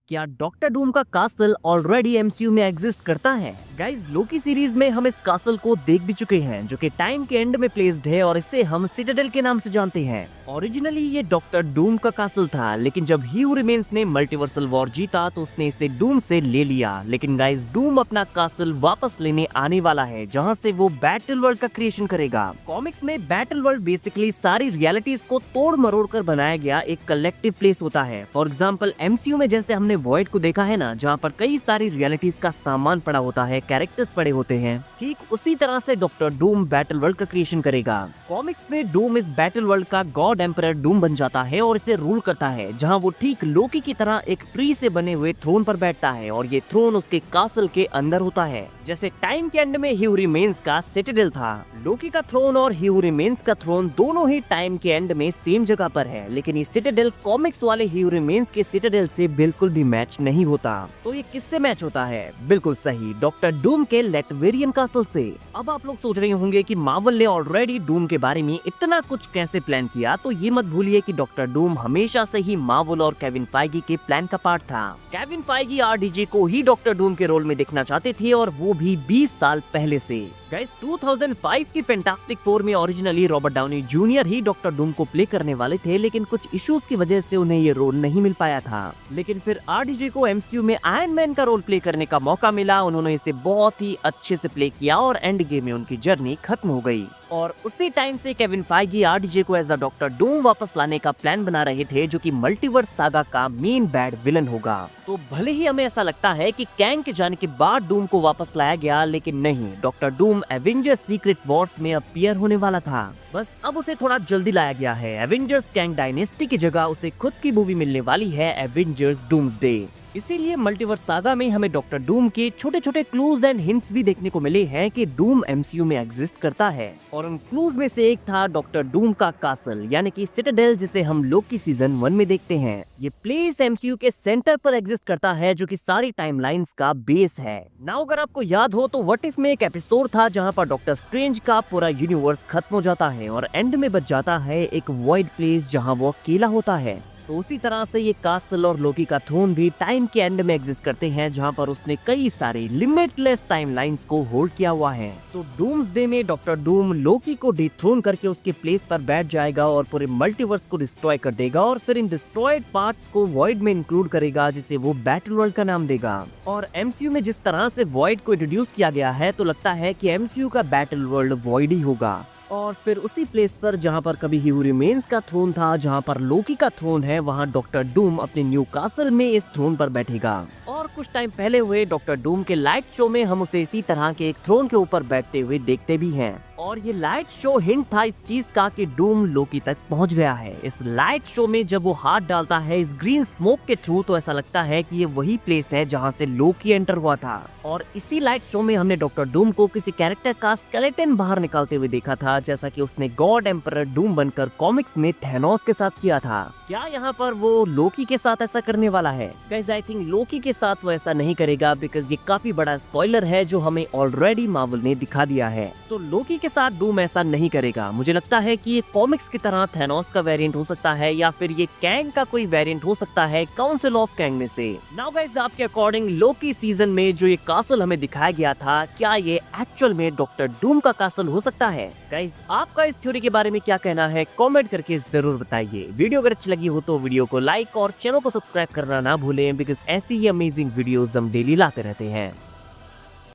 क्या डॉक्टर डूम का castle already MCU में एग्जिस्ट करता है? गाइज, लोकी सीरीज में हम इस कासल को देख भी चुके हैं जो कि टाइम के एंड में प्लेस्ड है और इसे हम सिटाडेल के नाम से जानते हैं। ओरिजिनली ये डॉक्टर डूम का कासल था, लेकिन जब हीयू रिमेन्स ने मल्टीवर्सल वॉर जीता तो उसने इसे डूम से ले लिया। लेकिन गाइज, डूम अपना कासल वापस लेने आने वाला है, जहाँ से वो बैटल वर्ल्ड का क्रिएशन करेगा। कॉमिक्स में बैटल वर्ल्ड बेसिकली सारी रियलिटीज को तोड़ मरोड़ कर बनाया गया एक कलेक्टिव प्लेस होता है। फॉर एग्जाम्पल एमसीयू में जैसे हमने वॉइड को देखा है ना, जहाँ पर कई सारी रियलिटीज का सामान पड़ा होता है, कैरेक्टर्स पड़े होते हैं, ठीक उसी तरह से डॉक्टर डूम बैटल वर्ल्ड का क्रिएशन करेगा। कॉमिक्स में डूम इस बैटल वर्ल्ड का गॉड एम्परर डूम बन जाता है और इसे रूल करता है, जहाँ वो ठीक लोकी की तरह एक ट्री से बने हुए थ्रोन पर बैठता है और ये थ्रोन उसके कासल के अंदर होता है। जैसे टाइम के एंड में हीयू रिमेन्स का सिटाडेल था, लोकी का थ्रोन और हीयू रिमेन्स का थ्रोन दोनों ही टाइम के एंड में सेम जगह पर है, लेकिन ये सिटाडेल कॉमिक्स वाले हीयू रिमेन्स के सिटाडेल से बिल्कुल भी मैच नहीं होता। तो ये किससे मैच होता है? बिल्कुल सही, डॉक्टर डूम के लेटवेरियन कासल से। अब आप लोग सोच रहे होंगे कि मार्वल ने ऑलरेडी डूम के बारे में इतना कुछ कैसे प्लान किया, तो ये मत भूलिए कि डॉक्टर डूम हमेशा से ही मार्वल और केविन फाइगी के प्लान का पार्ट था। केविन फाइगी आरडीजे को ही डॉक्टर डूम के रोल में देखना चाहते थे, और वो भी 20 साल पहले से। गाइस, 2005 की फैंटास्टिक फोर में ओरिजिनली रॉबर्ट डाउनी जूनियर ही डॉक्टर डूम को प्ले करने वाले थे, लेकिन कुछ इश्यूज की वजह से उन्हें ये रोल नहीं मिल पाया था। लेकिन फिर आरडीजे को एमसीयू में आयरन मैन का रोल प्ले करने का मौका मिला। उन्होंने इसे बहुत ही अच्छे से प्ले किया और एंड गेम में उनकी जर्नी खत्म हो गई। और उसी टाइम से केविन फाइगी आरडीजे को एज अ डॉक्टर डूम वापस लाने का प्लान बना रहे थे, जो कि मल्टीवर्स सागा का मेन बैड विलन होगा। तो भले ही हमें ऐसा लगता है कि कैंग के जाने के बाद डूम को वापस लाया गया, लेकिन नहीं, doctor Doom Avengers secret Wars में अपीयर होने वाला था। बस अब उसे थोड़ा जल्दी लाया गया है। एवेंजर्स कैंग डायनेस्टी की जगह उसे खुद की मूवी मिलने वाली है, एवेंजर्स डूम्सडे। इसीलिए मल्टीवर्स सागा में हमें डॉक्टर डूम के छोटे छोटे क्लूज एंड हिंट्स भी देखने को मिले हैं कि डूम एमसीयू में एग्जिस्ट करता है। और उन क्लूज में से एक था डॉक्टर डूम का कासल, यानी कि सिटाडेल, जिसे हम लोकी सीजन 1 में देखते हैं। ये प्लेस एमसीयू के सेंटर पर एग्जिस्ट करता है, जो कि सारी टाइमलाइंस का बेस है। नाउ अगर आपको याद हो तो व्हाट इफ में एक एपिसोड था जहां पर डॉक्टर स्ट्रेंज का पूरा यूनिवर्स खत्म हो जाता है और एंड में बच जाता है एक वॉइड प्लेस जहां वो अकेला होता है। तो उसी तरह से ये कासल और लोकी का थ्रोन भी टाइम के एंड में एग्जिस्ट करते हैं, जहां पर उसने कई सारे लिमिटलेस टाइमलाइंस को होल्ड किया हुआ है। तो डूम्सडे में डॉक्टर डूम लोकी को डिथ्रोन करके उसके प्लेस पर बैठ जाएगा और पूरे मल्टीवर्स को डिस्ट्रॉय कर देगा, और फिर इन डिस्ट्रॉयड पार्ट्स को वॉइड में इंक्लूड करेगा, जिसे वो बैटल वर्ल्ड का नाम देगा। और एमसीयू में जिस तरह से वॉइड को इंट्रोड्यूस किया गया है, तो लगता है कि एमसीयू का बैटल वर्ल्ड वॉइड ही होगा। और फिर उसी प्लेस पर जहां पर कभी हीयू रिमेन्स का थ्रोन था, जहां पर लोकी का थ्रोन है, वहां डॉक्टर डूम अपने न्यू कासल में इस थ्रोन पर बैठेगा। और कुछ टाइम पहले हुए डॉक्टर डूम के लाइट शो में हम उसे इसी तरह के एक थ्रोन के ऊपर बैठते हुए देखते भी हैं। और ये लाइट शो हिंट था इस चीज का कि डूम लोकी तक पहुंच गया है। इस लाइट शो में जब वो हाथ डालता है इस ग्रीन स्मोक के थ्रू, तो ऐसा लगता है कि ये वही प्लेस है जहां से लोकी एंटर हुआ था। और इसी लाइट शो में हमने डॉक्टर डूम को किसी कैरेक्टर का स्केलेटन बाहर निकालते हुए देखा था, जैसा कि उसने गॉड एम्परर डूम बनकर कॉमिक्स में थैनोस के साथ किया था। क्या यहाँ पर वो लोकी के साथ ऐसा करने वाला है? गाइस, आई थिंक लोकी के साथ वो ऐसा नहीं करेगा, बिकॉज ये काफी बड़ा स्पॉइलर है जो हमें ऑलरेडी मार्वल ने दिखा दिया है। तो लोकी के साथ डूम ऐसा नहीं करेगा। मुझे लगता है कि ये कॉमिक्स की तरह थैनोस का वेरिएंट हो सकता है, या फिर ये कैंग का कोई वेरिएंट हो सकता है, काउंसिल ऑफ कैंग में से। नाउ गाइस, आपके अकॉर्डिंग लोकी सीजन में जो ये कासल हमें दिखाया गया था, क्या ये एक्चुअल में डॉक्टर डूम का कासल हो सकता है? गाइस, आपका इस थ्योरी के बारे में क्या कहना है? कमेंट करके जरूर बताइए। वीडियो अगर अच्छी लगी हो तो वीडियो को लाइक और चैनल को सब्सक्राइब करना ना भूलें, बिकॉज ऐसी ही अमेजिंग वीडियोस हम डेली लाते रहते हैं।